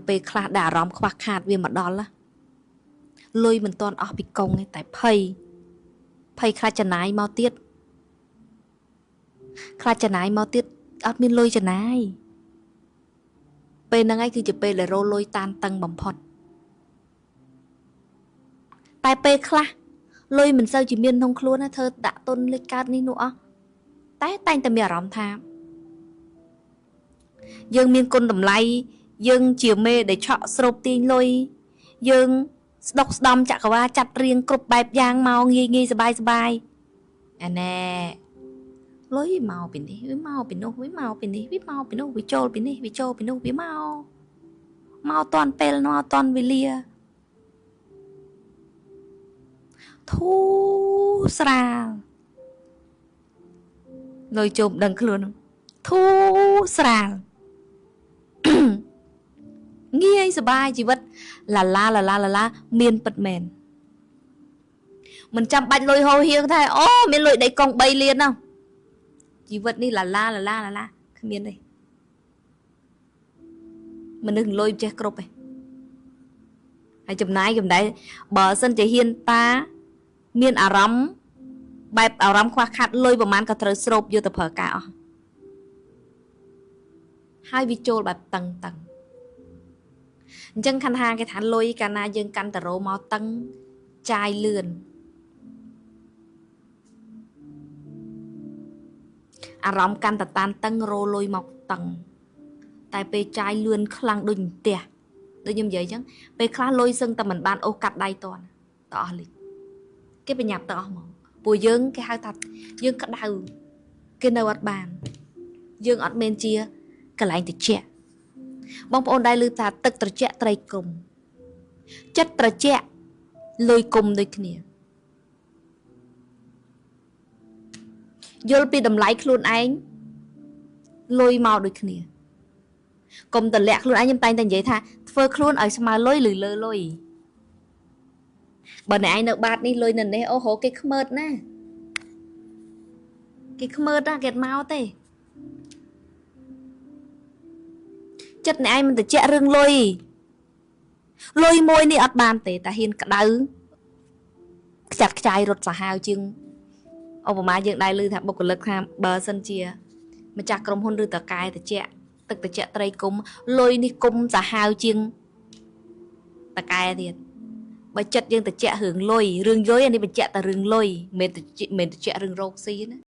ពេលខ្លះដែលអារម្មណ៍ខ្វះខាតវាមកដល់លុយមិនទាន់អស់ពីកង់ទេតែភ័យខ្លាចចំណាយមកទៀតអត់មានលុយចំណាយពេលហ្នឹងឯងគឺជាពេលដែលរលុយតានតឹងបំផុតតែពេលខ្លះលុយមិនសូវជាមានក្នុងខ្លួនណាធ្វើដាក់ទុនលេខកើតនេះនោះអស់តែតែងតែមានអារម្មណ៍ថាយើងមានគុណតម្លៃយើងជាមេដែលឆក់ស្រូបទាញលុយយើងស្ដុកស្ដំចក្រវាលចាត់រៀងគ្រប់បែបយ៉ាងមកងាយសបាយអាណែលុយមកពីនេះវាមកពីនោះវាមកពីនេះវាមកពីនោះវាចូលពីនេះវាចូលពីនោះវាមកតាន់ពេលនោះតាន់វេលាធូរស្រាលលុយជុំដឹងខ្លួនធូរស្រាលងាយសบายជីវិតឡាមានពិតមែនមិនចាំបាច់លុយហោហៀងថាអូមានលុយដេកកង់3លានណាជីវិតនេះឡាគ្មានទេមនុស្សលុយចេះគ្រប់ទេហើយចំណាយកំដៅបើសិនជាហ៊ានតាមានអារម្មណ៍បែបអារម្មណ៍ខ្វះខាតលុយប្រហែលក៏ត្រូវស្រូបយកទៅប្រើការអស់ហើយវាចូលបែបតឹងអញ្ចឹងខាន់ថាគេថាលុយកាលណាយើងកាន់តារោមកតឹងចាយលឿនអារម្មណ៍កាន់តតានតឹងរលុយមកតឹងតែពេលចាយលឿនខ្លាំងដូចផ្ទះដូចខ្ញុំនិយាយអញ្ចឹងពេលខ្លះលុយសឹងតែមិនបានអូសកាត់ដៃតន់តអស់លិចគេបញ្ញាប់ទៅអស់មកពួកយើងគេហៅថាយើងក្តៅគេនៅអត់បានយើងអត់មានជាកន្លែងត្រជាក់បងប្អូនដែលឮថាទឹកត្រជាក់ត្រីគុំចិត្តត្រជាក់លុយគុំដូចគ្នាយល់ពីតម្លៃខ្លួនឯងលុយមកដូចគ្នាកុំតម្លាក់ខ្លួនឯងខ្ញុំតែងតែនិយាយថាធ្វើខ្លួនឲ្យស្មើលុយឬលើលុយបើអ្នកឯងនៅបាតនេះលុយនៅនេះអូហូគេខ្មើតណាគេខ្មើតណាគេមកទេចិត្តអ្នកឯងមិនត្រជាក់រឿងលុយមួយនេះអត់បានទេតែហ៊ានក្តៅខ្ចាត់ខ្ចាយរត់សាហាវជាងឧបមាយើងដែរឮថាបុគ្គលិកថាបើសិនជាម្ចាស់ក្រុមហ៊ុនឬតកែត្រជាក់ទឹកត្រជាក់ត្រីគុំលុយនេះគុំសាហាវជាងតកែទៀតបើចិត្តយើងត្រជាក់រឿងលុយអានេះបញ្ជាក់តែរឿងលុយមិនត្រជាក់រឿងរោគស៊ីណា